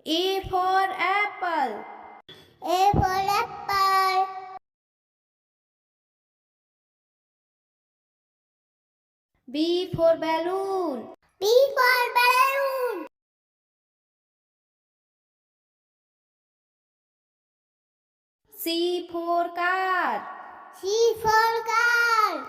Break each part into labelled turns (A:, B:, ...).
A: A for apple.
B: A for apple.
A: B for balloon.
B: B for balloon.
A: C for car.
B: C for car.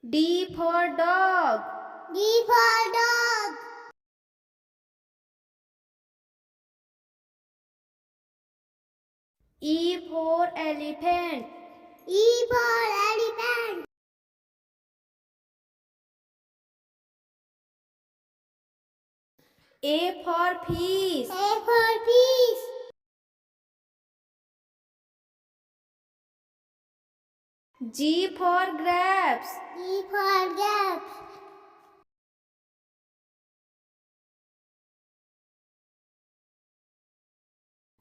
A: D for dog.
B: D for dog.
A: E for elephant.
B: E for elephant.
A: A for fish.
B: A for fish.
A: G for grapes.
B: G for grapes.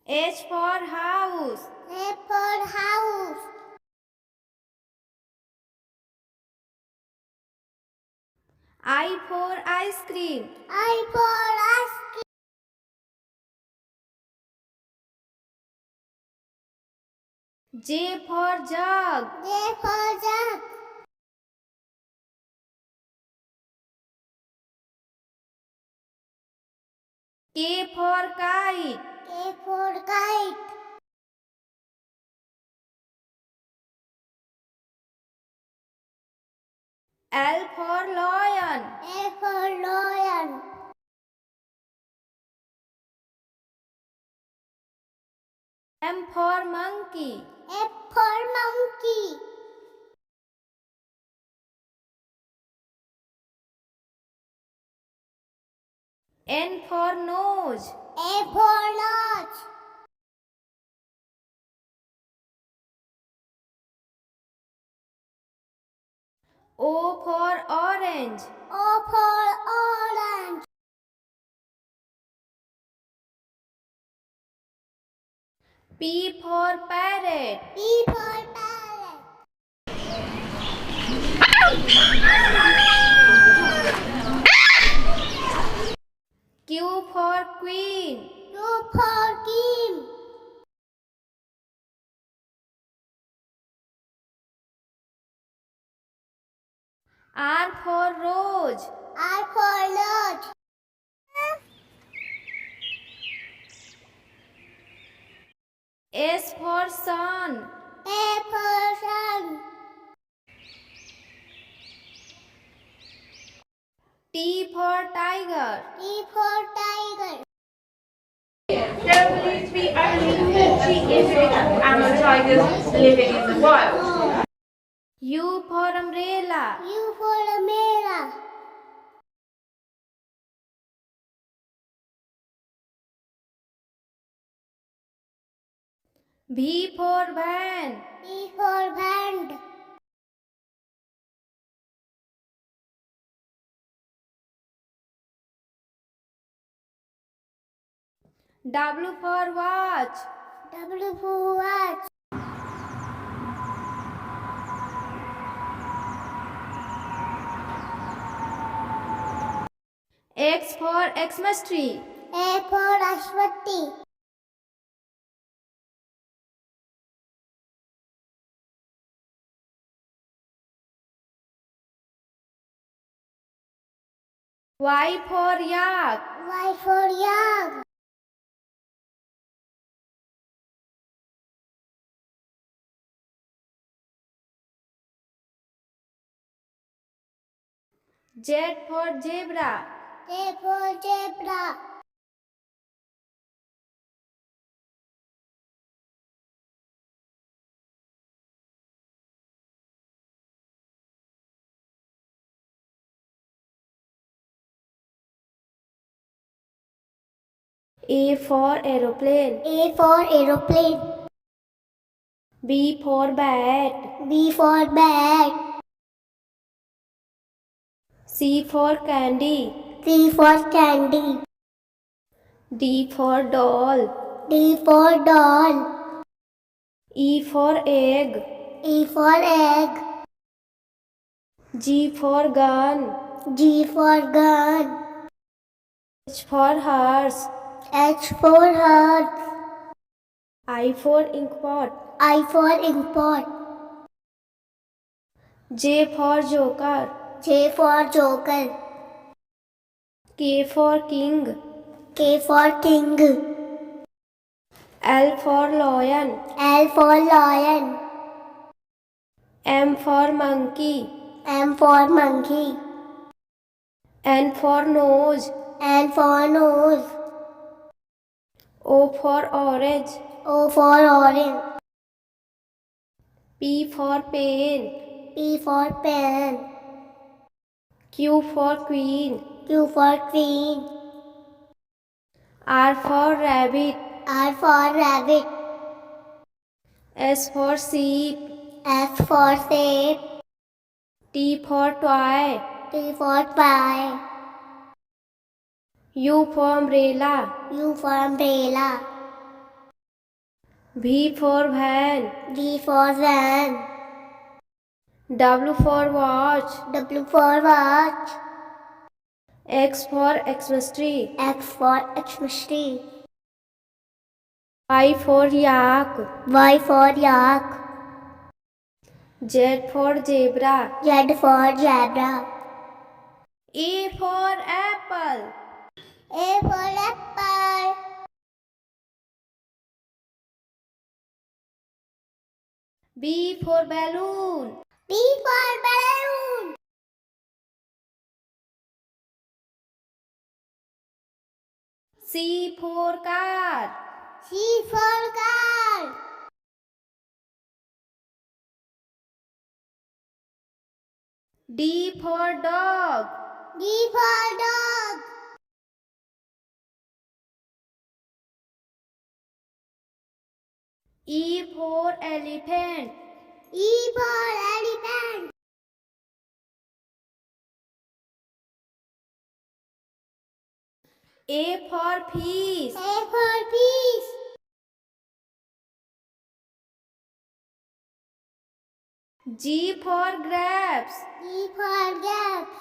A: H for house.
B: H for house.
A: I for ice cream.
B: I for ice cream.
A: J for jug.
B: J for jug.
A: K for kite.
B: K for kite.
A: L for lion.
B: L for lion.
A: M for monkey.
B: M for monkey.
A: N for nose.
B: A for nose.
A: O for orange.
B: O for orange.
A: P for parrot.
B: P for parrot.
A: Q for queen.
B: Q for king.
A: R for rose.
B: R for rose.
A: S for sun.
B: A for sun.
A: T for tiger.
B: T for tiger.
C: There are believed to be only 40 individual adult tigers living in the wild.
A: U for umbrella.
B: U for umbrella.
A: V for van.
B: V for van.
A: W for watch.
B: W for watch.
A: X for Xmas tree.
B: A for Ashwati.
A: Y for yak.
B: Y for yak.
A: Z for zebra.
B: Z for zebra.
A: A for aeroplane.
B: A for aeroplane.
A: B for bat.
B: B for bat.
A: C for candy.
B: C for candy.
A: D for doll.
B: D for doll.
A: E for egg.
B: E for egg.
A: G for gun.
B: G for gun.
A: H for horse.
B: H for heart.
A: I for inkpot.
B: I for inkpot.
A: J for joker.
B: J for joker.
A: K for king.
B: K for king.
A: L for lion.
B: L for lion.
A: M for monkey.
B: M for monkey.
A: N for nose.
B: N for nose.
A: O for orange.
B: O for orange.
A: P for pen.
B: P for pen.
A: Q for queen.
B: Q for queen.
A: R for rabbit.
B: R for rabbit.
A: S for sheep.
B: S for sheep.
A: T for toy.
B: T for toy.
A: U for umbrella.
B: U for umbrella.
A: V for van.
B: V for van.
A: W for watch.
B: W for watch.
A: X for Xmas tree.
B: X for Xmas tree.
A: Y for yak.
B: Y for yak.
A: Z for zebra.
B: Z for zebra.
A: A for apple.
B: A for apple.
A: B for balloon.
B: B for balloon.
A: C for car.
B: C for car.
A: D for dog.
B: D for dog.
A: E for elephant.
B: E for elephant.
A: A for fish.
B: A for fish.
A: G for grapes.
B: G for grapes.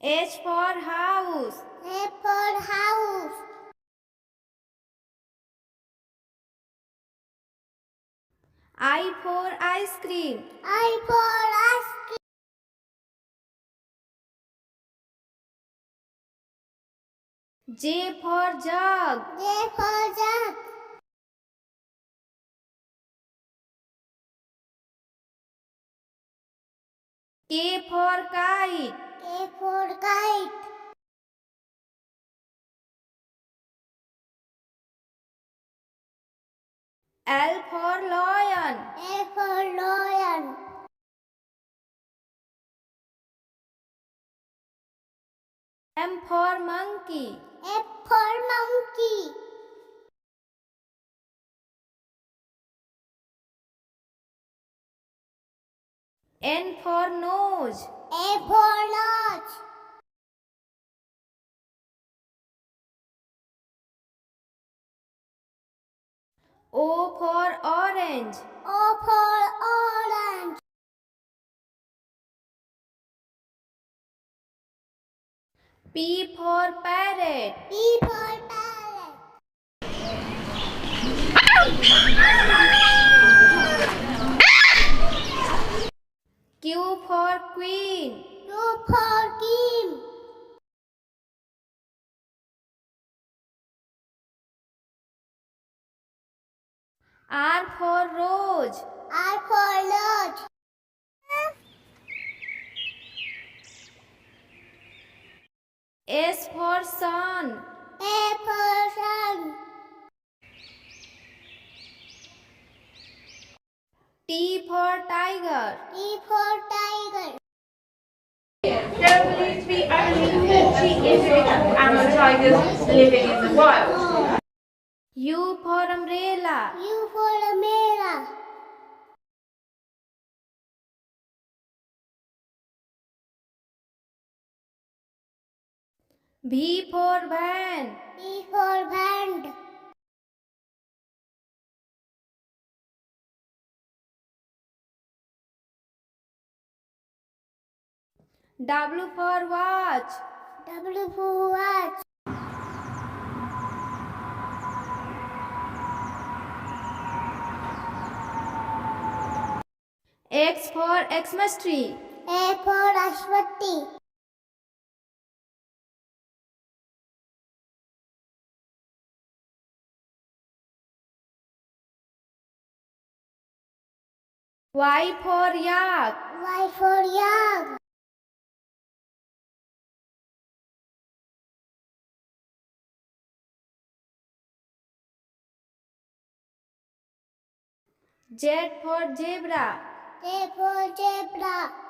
A: H for house.
B: H for house.
A: I for ice cream.
B: I for ice cream.
A: J for jug.
B: J for jug.
A: K for kite.
B: K for kite.
A: L for lion.
B: L for lion.
A: M for monkey.
B: M for monkey.
A: N for nose.
B: A for nose.
A: O for orange.
B: O for orange.
A: P for parrot.
B: P for parrot.
A: Q for queen.
B: Q for king.
A: R for rose.
B: R for rose.
A: S for sun.
B: A for sun.
A: T for tiger.
B: T for tiger.
C: There believed to be only 40 individual Amur tigers living in the wild.
A: U for umbrella.
B: U for umbrella.
A: V for van.
B: V for van.
A: W for watch.
B: W for watch.
A: X for Xmas tree.
B: A for Ashwati.
A: Y for yak.
B: Y for yak.
A: Z for zebra.
B: Z for zebra.